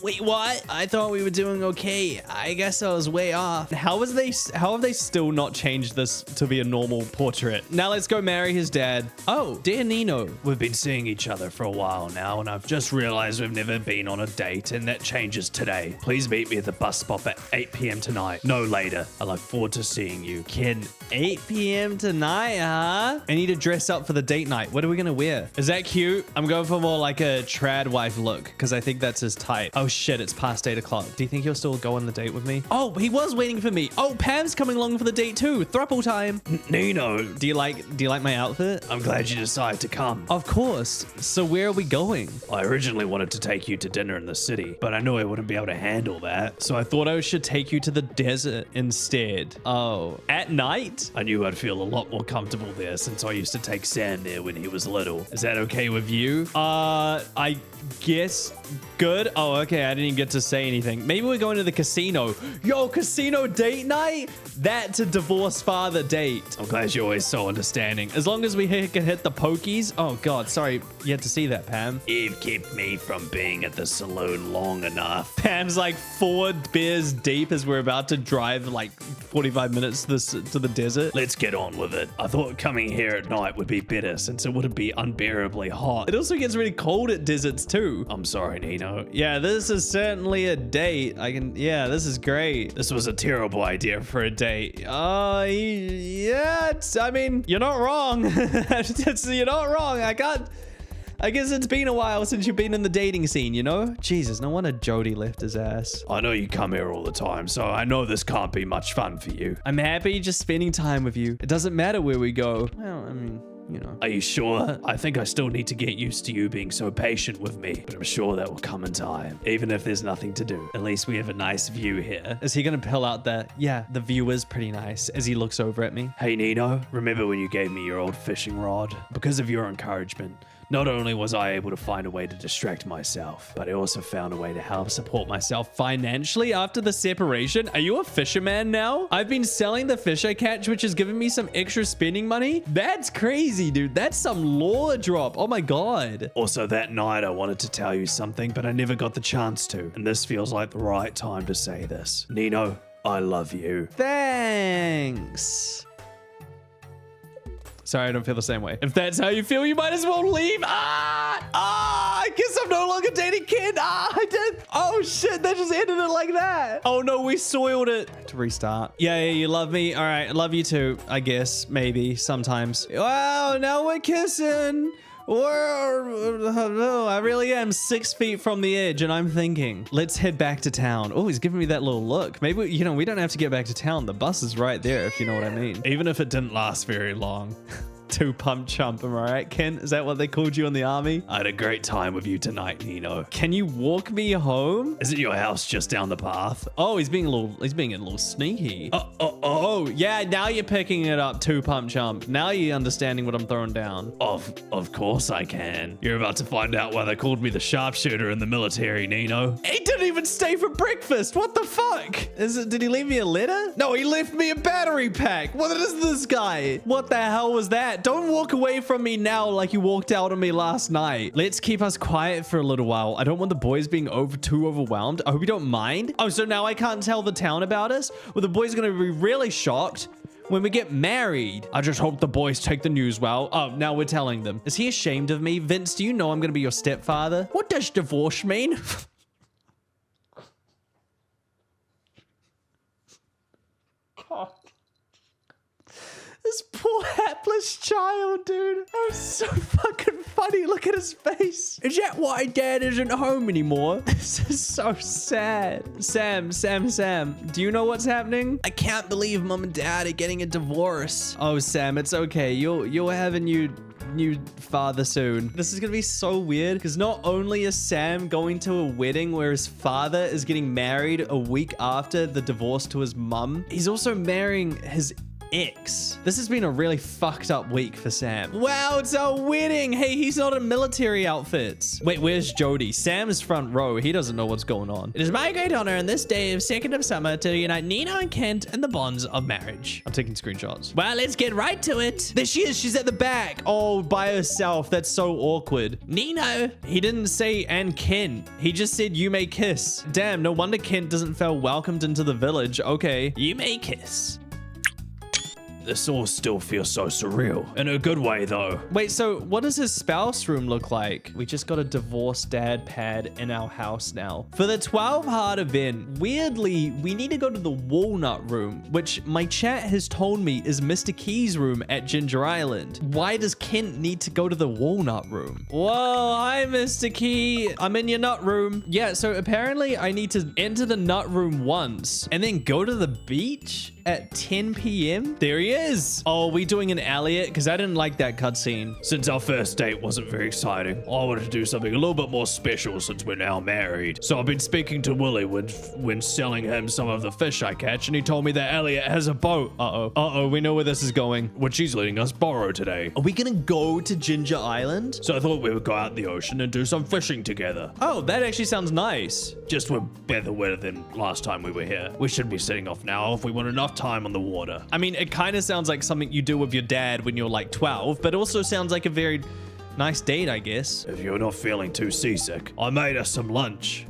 Speaker 1: Wait, what? I thought we were doing okay. I guess I was way off. How have they still not changed this to be a normal portrait? Now let's go marry his dad. Oh, dear Nino.
Speaker 3: We've been seeing each other for a while now, and I've just realized we've never been on a date, and that changes today. Please meet me at the bus stop at 8 p.m. tonight. No later. I look forward to seeing you.
Speaker 1: Kid, 8 p.m. tonight, huh? I need to dress up for the date night. What are we gonna wear? Is that cute? I'm going for more like a trad wife look, because I think that's his type. Oh shit, it's past 8 o'clock. Do you think he'll still go on the date with me? Oh, he was waiting for me. Oh, Pam's coming along for the date too. Throuple time.
Speaker 3: Nino,
Speaker 1: Do you like my outfit?
Speaker 3: I'm glad you decided to come.
Speaker 1: Of course. So where are we going?
Speaker 3: I originally wanted to take you to dinner in the city, but I knew I wouldn't be able to handle that.
Speaker 1: So I thought I should take you to the desert instead. Oh, at night?
Speaker 3: I knew I'd feel a lot more comfortable there since I used to take Sam there when he was little. Is that okay with you?
Speaker 1: I guess good. Oh, okay. I didn't even get to say anything. Maybe we're going to the casino. Yo, casino date night? That's a divorced father date.
Speaker 3: I'm glad you're always so understanding.
Speaker 1: As long as we can hit the pokies. Oh, God. Sorry. You had to see that, Pam.
Speaker 3: You've kept me from being at the saloon long enough.
Speaker 1: Pam's like 4 beers deep as we're about to drive like 45 minutes to the desert.
Speaker 3: Let's get on with it. I thought coming here at night would be better since it wouldn't be unbearably hot.
Speaker 1: It also gets really cold at deserts too.
Speaker 3: I'm sorry, Nino.
Speaker 1: Yeah, this is certainly a date. Yeah, this is great.
Speaker 3: This was a terrible idea for a date.
Speaker 1: Yeah, I mean, you're not wrong. You're not wrong. I guess it's been a while since you've been in the dating scene, you know? Jesus, no wonder Jodi left his ass.
Speaker 3: I know you come here all the time, so I know this can't be much fun for you.
Speaker 1: I'm happy just spending time with you. It doesn't matter where we go. Well, I mean, you know.
Speaker 3: Are you sure? I think I still need to get used to you being so patient with me, but I'm sure that will come in time, even if there's nothing to do.
Speaker 1: At least we have a nice view here. Is he gonna pull out yeah, the view is pretty nice as he looks over at me?
Speaker 3: Hey, Nino, remember when you gave me your old fishing rod? Because of your encouragement, not only was I able to find a way to distract myself, but I also found a way to help support myself
Speaker 1: financially after the separation. Are you a fisherman now? I've been selling the fish I catch, which has given me some extra spending money. That's crazy, dude. That's some lore drop. Oh my God.
Speaker 3: Also, that night I wanted to tell you something, but I never got the chance to. And this feels like the right time to say this. Nino, I love you.
Speaker 1: Thanks. Sorry, I don't feel the same way. If that's how you feel, you might as well leave. I guess I'm no longer dating Ken. I did. Oh shit, that just ended it like that. Oh no, we soiled it. To restart. Yeah, you love me. All right, I love you too, I guess. Maybe, sometimes. Wow, now we're kissing. I really am 6 feet from the edge, and I'm thinking, let's head back to town. Oh, he's giving me that little look. Maybe, we don't have to get back to town. The bus is right there, if you know what I mean. Even if it didn't last very long. 2 pump chump, am I right, Ken? Is that what they called you in the army?
Speaker 3: I had a great time with you tonight, Nino.
Speaker 1: Can you walk me home?
Speaker 3: Isn't your house just down the path?
Speaker 1: Oh, he's being a little sneaky. Oh, yeah, now you're picking it up, 2 pump chump. Now you're understanding what I'm throwing down.
Speaker 3: Of course I can. You're about to find out why they called me the sharpshooter in the military, Nino.
Speaker 1: He didn't even stay for breakfast. What the fuck? Did he leave me a letter? No, he left me a battery pack. What is this guy? What the hell was that? Chat, don't walk away from me now like you walked out on me last night. Let's keep us quiet for a little while. I don't want the boys being too overwhelmed. I hope you don't mind. Oh, so now I can't tell the town about us? Well, the boys are going to be really shocked when we get married. I just hope the boys take the news well. Oh, now we're telling them. Is he ashamed of me? Vince, do you know I'm going to be your stepfather? What does divorce mean? God. This poor hapless child, dude. That was so fucking funny. Look at his face. Is that why Dad isn't home anymore? This is so sad. Sam, do you know what's happening? I can't believe Mom and Dad are getting a divorce. Oh, Sam, it's okay. You'll have a new father soon. This is gonna be so weird because not only is Sam going to a wedding where his father is getting married a week after the divorce to his mum, he's also marrying his ex. This has been a really fucked up week for Sam. Wow, it's our wedding. Hey, he's not in military outfits. Wait, where's Jodi? Sam's front row. He doesn't know what's going on. It is my great honor on this day of 2nd of summer to unite Nino and Kent in the bonds of marriage. I'm taking screenshots. Well, let's get right to it. There she is. She's at the back. Oh, by herself. That's so awkward. Nino. He didn't say and Kent. He just said you may kiss. Damn, no wonder Kent doesn't feel welcomed into the village. Okay. You may kiss.
Speaker 3: This all still feels so surreal. In a good way, though.
Speaker 1: Wait, so what does his spouse room look like? We just got a divorced dad pad in our house now. For the 12 hard event, weirdly, we need to go to the walnut room, which my chat has told me is Mr. Key's room at Ginger Island. Why does Kent need to go to the walnut room? Whoa, hi, Mr. Key. I'm in your nut room. Yeah, so apparently I need to enter the nut room once and then go to the beach at 10 p.m. There he is. Oh, are we doing an Elliot? Because I didn't like that cutscene.
Speaker 3: Since our first date wasn't very exciting, I wanted to do something a little bit more special since we're now married. So I've been speaking to Willie when selling him some of the fish I catch, and he told me that Elliot has a boat. Uh-oh, we know where this is going.
Speaker 4: Which he's letting us borrow today.
Speaker 1: Are we gonna go to Ginger Island?
Speaker 4: So I thought we would go out in the ocean and do some fishing together.
Speaker 1: Oh, that actually sounds nice.
Speaker 4: Just we're better weather than last time we were here. We should be setting off now if we want enough time on the water.
Speaker 1: I mean, it kind of sounds like something you do with your dad when you're like 12, but also sounds like a very nice date, I guess.
Speaker 4: If you're not feeling too seasick, I made us some lunch.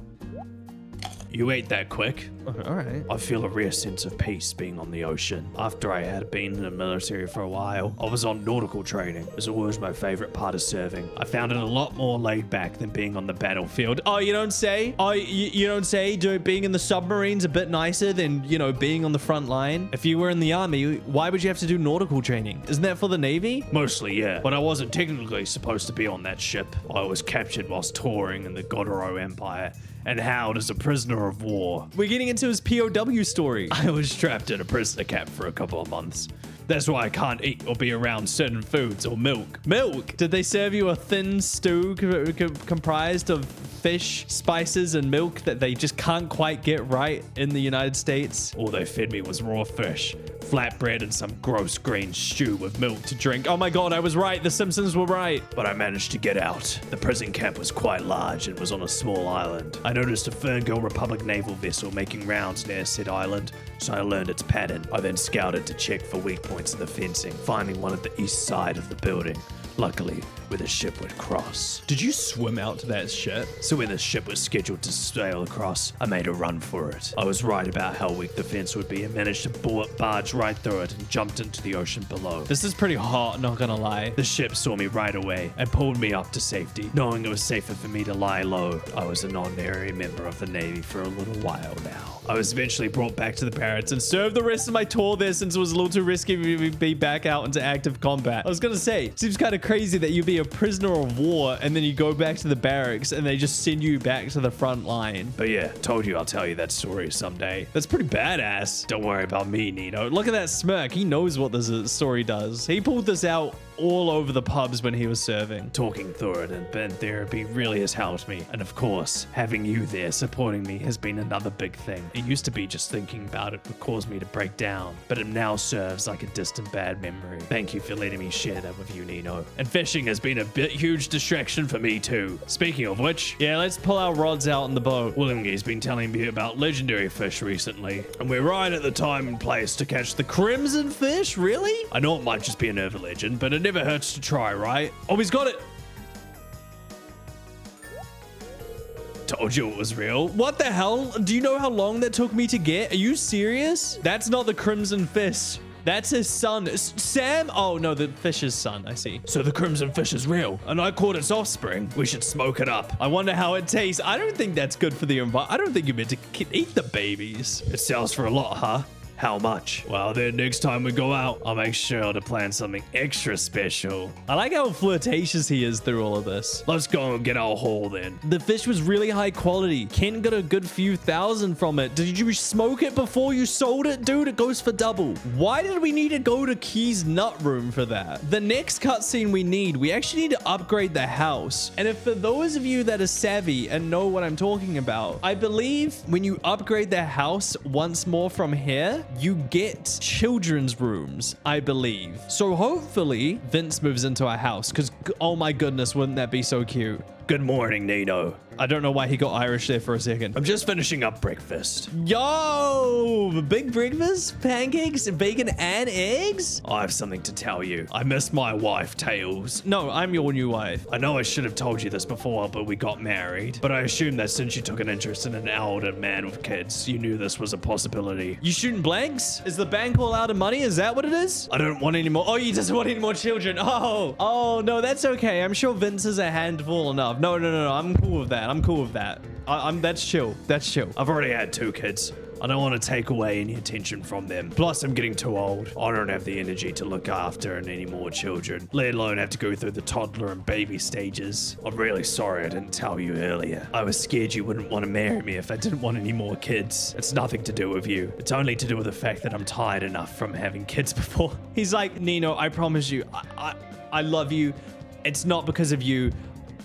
Speaker 4: You ate that quick.
Speaker 1: All right.
Speaker 3: I feel a rare sense of peace being on the ocean. After I had been in the military for a while, I was on nautical training. It was always my favorite part of serving. I found it a lot more laid back than being on the battlefield.
Speaker 1: Oh, you don't say? Oh, you don't say? Being in the submarines a bit nicer than, being on the front line? If you were in the army, why would you have to do nautical training? Isn't that for the Navy?
Speaker 3: Mostly, yeah. But I wasn't technically supposed to be on that ship. I was captured whilst touring in the Godoro Empire and held as a prisoner of war.
Speaker 1: We're getting into his POW story.
Speaker 3: I was trapped in a prisoner camp for a couple of months. That's why I can't eat or be around certain foods or milk.
Speaker 1: Milk? Did they serve you a thin stew comprised of fish, spices, and milk that they just can't quite get right in the United States?
Speaker 3: All they fed me was raw fish, flatbread, and some gross green stew with milk to drink.
Speaker 1: Oh my god, I was right. The Simpsons were right.
Speaker 3: But I managed to get out. The prison camp was quite large and was on a small island. I noticed a Ferngul Republic naval vessel making rounds near said island, so I learned its pattern. I then scouted to check for weak points in the fencing, finding one at the east side of the building. Luckily, where the ship would cross.
Speaker 1: Did you swim out to that ship?
Speaker 3: So when the ship was scheduled to sail across, I made a run for it. I was right about how weak the fence would be and managed to barge right through it and jumped into the ocean below.
Speaker 1: This is pretty hot, not gonna lie.
Speaker 3: The ship saw me right away and pulled me up to safety, knowing it was safer for me to lie low. I was an honorary member of the Navy for a little while now. I was eventually brought back to the barracks and
Speaker 1: served the rest of my tour there since it was a little too risky to be back out into active combat. I was gonna say, seems kind of crazy that you'd be a prisoner of war and then you go back to the barracks and they just send you back to the front line.
Speaker 3: But yeah, told you I'll tell you that story someday.
Speaker 1: That's pretty badass.
Speaker 3: Don't worry about me, Nino.
Speaker 1: Look at that smirk. He knows what this story does. He pulled this out all over the pubs when he was serving.
Speaker 3: Talking through it and been therapy really has helped me. And of course, having you there supporting me has been another big thing. It used to be just thinking about it would cause me to break down, but it now serves like a distant bad memory. Thank you for letting me share that with you, Nino. And fishing has been a huge distraction for me too. Speaking of which,
Speaker 1: yeah, let's pull our rods out in the boat.
Speaker 3: Willingy's been telling me about legendary fish recently, and we're right at the time and place to catch the crimson fish. Really? I know it might just be an urban legend, but it never hurts to try, right?
Speaker 1: Oh, he's got it.
Speaker 3: Told you it was real.
Speaker 1: What the hell? Do you know how long that took me to get? Are you serious? That's not the Crimson Fish. That's his son. Sam? Oh, no, the fish's son. I see.
Speaker 3: So the crimson fish is real, and I caught its offspring. We should smoke it up.
Speaker 1: I wonder how it tastes. I don't think that's good for the environment. I don't think you're meant to eat the babies.
Speaker 3: It sells for a lot, huh? How much? Well, then next time we go out, I'll make sure to plan something extra special.
Speaker 1: I like how flirtatious he is through all of this.
Speaker 3: Let's go and get our haul then.
Speaker 1: The fish was really high quality. Ken got a good few thousand from it. Did you smoke it before you sold it? Dude, it goes for double. Why did we need to go to Key's nut room for that? The next cutscene we actually need to upgrade the house. And if for those of you that are savvy and know what I'm talking about, I believe when you upgrade the house once more from here, you get children's rooms, I believe. So hopefully Vince moves into our house because, oh my goodness, wouldn't that be so cute?
Speaker 3: Good morning, Nino.
Speaker 1: I don't know why he got Irish there for a second.
Speaker 3: I'm just finishing up breakfast.
Speaker 1: Yo, big breakfast, pancakes, bacon, and eggs.
Speaker 3: I have something to tell you. I miss my wife, Tails.
Speaker 1: No, I'm your new wife.
Speaker 3: I know I should have told you this before, but we got married. But I assume that since you took an interest in an elder man with kids, you knew this was a possibility.
Speaker 1: You shooting blanks? Is the bank all out of money? Is that what it is?
Speaker 3: I don't want any more.
Speaker 1: Oh, you just want any more children? Oh, no, that's okay. I'm sure Vince is a handful enough. No, I'm cool with that. I'm cool with that. That's chill. That's chill.
Speaker 3: I've already had 2 kids. I don't want to take away any attention from them. Plus, I'm getting too old. I don't have the energy to look after any more children, let alone have to go through the toddler and baby stages. I'm really sorry I didn't tell you earlier. I was scared you wouldn't want to marry me if I didn't want any more kids. It's nothing to do with you. It's only to do with the fact that I'm tired enough from having kids before.
Speaker 1: He's like, Nino, I promise you, I love you. It's not because of you.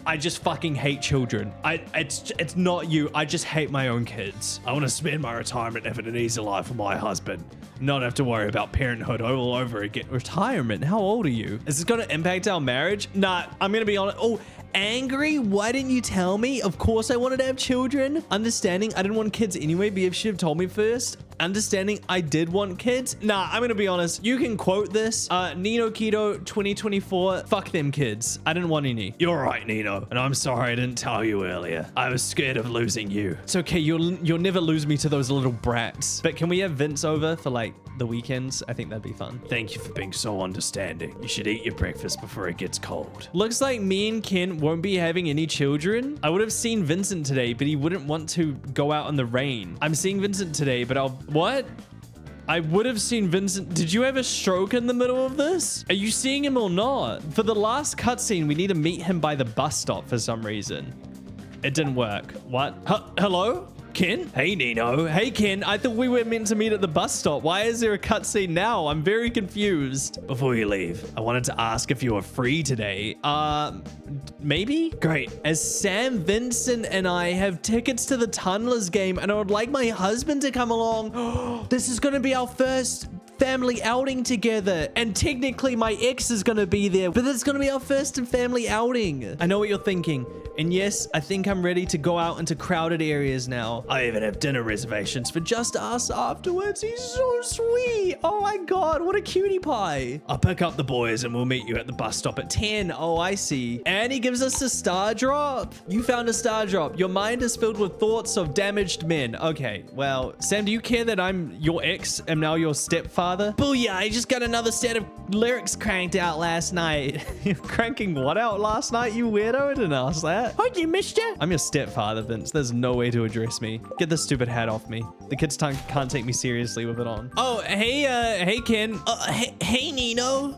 Speaker 1: I just fucking hate children. It's not you. I just hate my own kids.
Speaker 3: I want to spend my retirement having an easy life with my husband. Not have to worry about parenthood all over again.
Speaker 1: Retirement? How old are you? Is this going to impact our marriage? Nah, I'm going to be honest. Oh, angry? Why didn't you tell me? Of course I wanted to have children. Understanding I didn't want kids anyway, but if she had told me first. Understanding I did want kids. Nah, I'm gonna be honest. You can quote this. Nino Kito 2024. Fuck them kids. I didn't want any.
Speaker 3: You're right, Nino. And I'm sorry I didn't tell you earlier. I was scared of losing you.
Speaker 1: It's okay. You'll never lose me to those little brats. But can we have Vince over for like the weekends? I think that'd be fun.
Speaker 3: Thank you for being so understanding. You should eat your breakfast before it gets cold.
Speaker 1: Looks like me and Ken won't be having any children. I would have seen Vincent today, but he wouldn't want to go out in the rain. I'm seeing Vincent today, but What? I would have seen Vincent. Did you have a stroke in the middle of this? Are you seeing him or not? For the last cutscene, we need to meet him by the bus stop for some reason. It didn't work. What? Hello? Ken?
Speaker 3: Hey, Nino.
Speaker 1: Hey, Ken. I thought we were meant to meet at the bus stop. Why is there a cutscene now? I'm very confused.
Speaker 3: Before you leave, I wanted to ask if you were free today.
Speaker 1: Maybe? Great. As Sam, Vincent, and I have tickets to the Tunnelers game, and I would like my husband to come along. This is going to be our first family outing together, and technically my ex is gonna be there, but it's gonna be our first family outing. I know what you're thinking, and yes, I think I'm ready to go out into crowded areas now.
Speaker 3: I even have dinner reservations for
Speaker 1: Just us afterwards. He's so sweet. Oh my god, what a cutie pie.
Speaker 3: I'll pick up the boys and we'll meet you at the bus stop at
Speaker 1: 10. Oh, I see. And he gives us a star drop. You found a star drop. Your mind is filled with thoughts of damaged men. Okay, well, Sam, do you care that I'm your ex and now your stepfather? Booyah, I just got another set of lyrics cranked out last night. You're cranking what out last night, you weirdo? I didn't ask that. Oh, you missed it? I'm your stepfather, Vince. There's no way to address me. Get this stupid hat off me. The kids can't take me seriously with it on. Oh, hey Ken. Hey, Nino.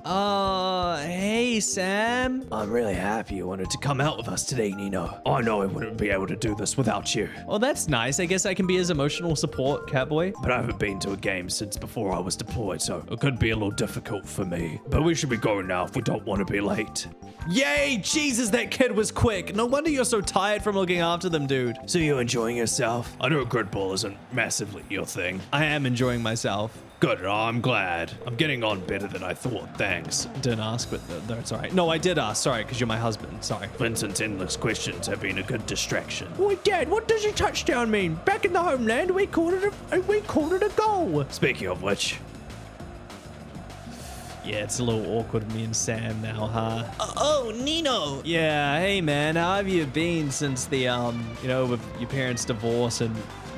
Speaker 1: Hey, Sam.
Speaker 3: I'm really happy you wanted to come out with us today, Nino. I know I wouldn't be able to do this without you.
Speaker 1: Well, that's nice. I guess I can be his emotional support, Catboy.
Speaker 3: But I haven't been to a game since before I was deployed, so it could be a little difficult for me. But we should be going now if we don't want to be late.
Speaker 1: Yay! Jesus, that kid was quick. No wonder you're so tired from looking after them, dude.
Speaker 3: So you enjoying yourself? I know grid ball isn't massively your thing.
Speaker 1: I am enjoying myself.
Speaker 3: Good, I'm glad. I'm getting on better than I thought, thanks.
Speaker 1: Didn't ask, but that's all right. No, I did ask, sorry, because you're my husband, sorry.
Speaker 3: Vincent's endless questions have been a good distraction.
Speaker 1: Wait, Dad, what does your touchdown mean? Back in the homeland, we called it a goal.
Speaker 3: Speaking of which...
Speaker 1: Yeah, it's a little awkward with me and Sam now, huh?
Speaker 5: Oh, Nino.
Speaker 1: Yeah, hey man, how have you been since the, with your parents' divorce and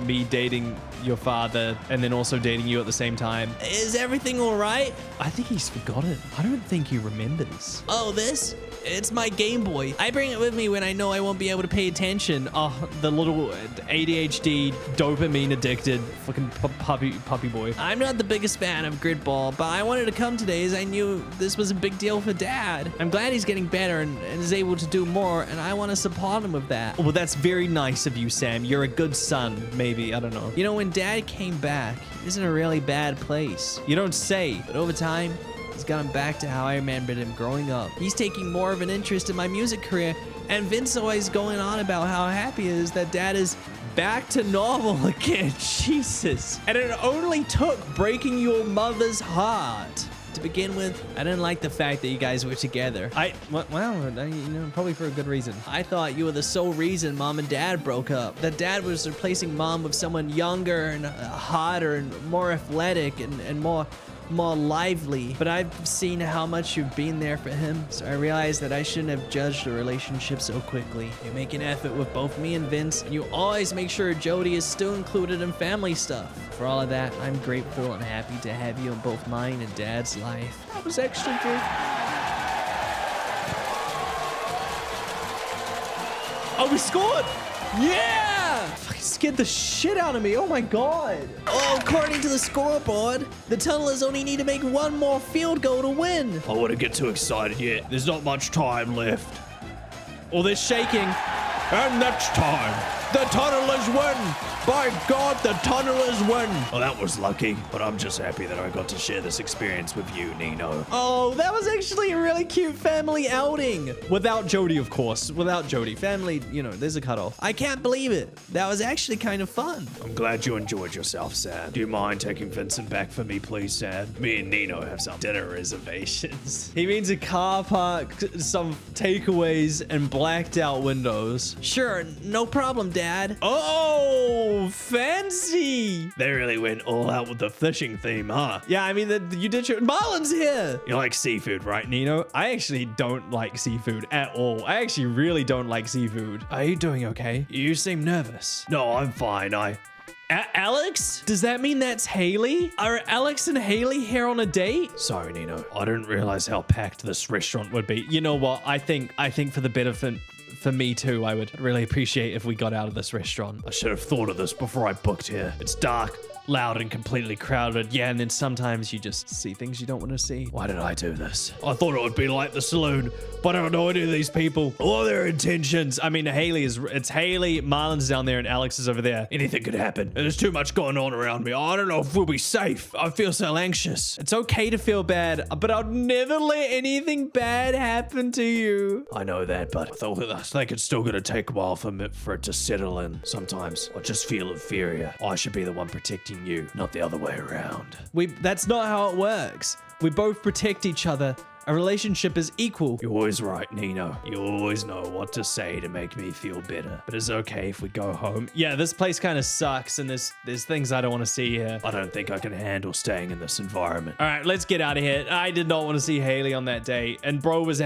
Speaker 1: me dating your father and then also dating you at the same time?
Speaker 5: Is everything all right?
Speaker 1: I think he's forgotten. I don't think he remembers.
Speaker 5: Oh, this? It's my Game Boy. I bring it with me when I know I won't be able to pay attention.
Speaker 1: Oh, the little ADHD, dopamine addicted fucking puppy boy.
Speaker 5: I'm not the biggest fan of grid ball, but I wanted to come today as I knew this was a big deal for Dad. I'm glad he's getting better and is able to do more, and I want to support him with that.
Speaker 1: Well, that's very nice of you, Sam. You're a good son, maybe. I don't know.
Speaker 5: You know, when Dad came back, he was in a really bad place.
Speaker 1: You don't say.
Speaker 5: But over time, he's gotten back to how I remembered him growing up. He's taking more of an interest in my music career, and Vince always going on about how happy he is that Dad is
Speaker 1: back to normal again. Jesus. And it only took breaking your mother's heart.
Speaker 5: to begin with. I didn't like the fact that you guys were together.
Speaker 1: Probably for a good reason.
Speaker 5: I thought you were the sole reason Mom and Dad broke up. That Dad was replacing Mom with someone younger and hotter and more athletic and more lively. But I've seen how much you've been there for him, so I realized that I shouldn't have judged the relationship so quickly. You make an effort with both me and Vince, and you always make sure Jodi is still included in family stuff. For all of that, I'm grateful and happy to have you in both mine and Dad's life. That was extra good.
Speaker 1: Oh, we scored! Yeah! Fucking scared the shit out of me. Oh my god.
Speaker 5: Oh, according to the scoreboard, the Tunnelers only need to make one more field goal to win.
Speaker 4: I wouldn't get too excited yet. There's not much time left.
Speaker 1: Oh, they're shaking.
Speaker 4: And that's time. The Tunnelers win. By God, the Tunnelers win. Well, that was lucky, but I'm just happy that I got to share this experience with you, Nino.
Speaker 1: Oh, that was actually a really cute family outing. Without Jodi, of course. Without Jodi. Family, you know, there's a cutoff.
Speaker 5: I can't believe it. That was actually kind of fun.
Speaker 4: I'm glad you enjoyed yourself, Sad. Do you mind taking Vincent back for me, please, Sad? Me and Nino have some dinner reservations.
Speaker 1: He means a car park, some takeaways, and blacked out windows.
Speaker 5: Sure, no problem, Dad.
Speaker 1: Oh, fancy.
Speaker 4: They really went all out with the fishing theme, huh?
Speaker 1: Yeah, I mean, you did your... Marlin's here.
Speaker 4: You like seafood, right,
Speaker 1: Nino? I actually don't like seafood at all. I actually really don't like seafood. Are you doing okay? You seem nervous.
Speaker 4: No, I'm fine.
Speaker 1: Alex? Does that mean that's Haley? Are Alex and Haley here on a date?
Speaker 4: Sorry, Nino. I didn't realize how packed this restaurant would be.
Speaker 1: You know what? I think for the benefit... For me too, I would really appreciate if we got out of this restaurant.
Speaker 4: I should have thought of this before I booked here. It's dark, loud, and completely crowded.
Speaker 1: Yeah, and then sometimes you just see things you don't want to see.
Speaker 4: Why did I do this? I thought it would be like the saloon, but I don't know any of these people or their intentions.
Speaker 1: I mean, it's Haley, Marlin's down there, and Alex is over there.
Speaker 4: Anything could happen. And there's too much going on around me. I don't know if we'll be safe. I feel so anxious.
Speaker 1: It's okay to feel bad, but I'll never let anything bad happen to you.
Speaker 4: I know that, but I think it's still gonna take a while for it to settle in. Sometimes I just feel inferior. I should be the one protecting you, not the other way around.
Speaker 1: That's not how it works. We both protect each other. A relationship is equal.
Speaker 4: You're always right, Nino. You always know what to say to make me feel better. But it's okay if we go home.
Speaker 1: Yeah, this place kind of sucks, and there's things I don't want to see here.
Speaker 4: I don't think I can handle staying in this environment.
Speaker 1: All right, let's get out of here. I did not want to see Haley on that date, and bro was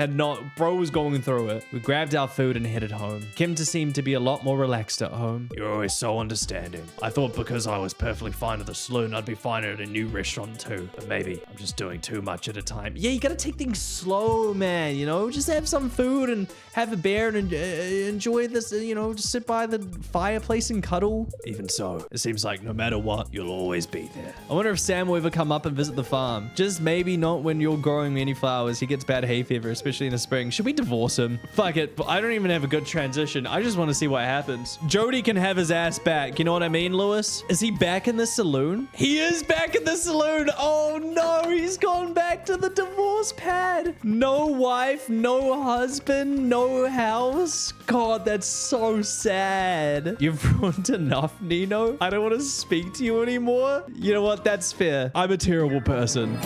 Speaker 1: going through it. We grabbed our food and headed home. Kim seemed to be a lot more relaxed at home.
Speaker 4: You're always so understanding. I thought because I was perfectly fine at the saloon, I'd be fine at a new restaurant too. But maybe I'm just doing too much at a time.
Speaker 1: Yeah, you gotta take things slow, man, you know, just have some food and have a beer and enjoy this, you know, just sit by the fireplace and cuddle.
Speaker 4: Even so, it seems like no matter what, you'll always be there.
Speaker 1: I wonder if Sam will ever come up and visit the farm. Just maybe not when you're growing many flowers. He gets bad hay fever, especially in the spring. Should we divorce him? Fuck it, but I don't even have a good transition. I just want to see what happens. Jodi can have his ass back. You know what I mean, Lewis? Is he back in the saloon? He is back in the saloon. Oh no, he's gone back to the divorce pad. No wife, no husband, no house. God, that's so sad. You've ruined enough, Nino. I don't want to speak to you anymore. You know what? That's fair. I'm a terrible person.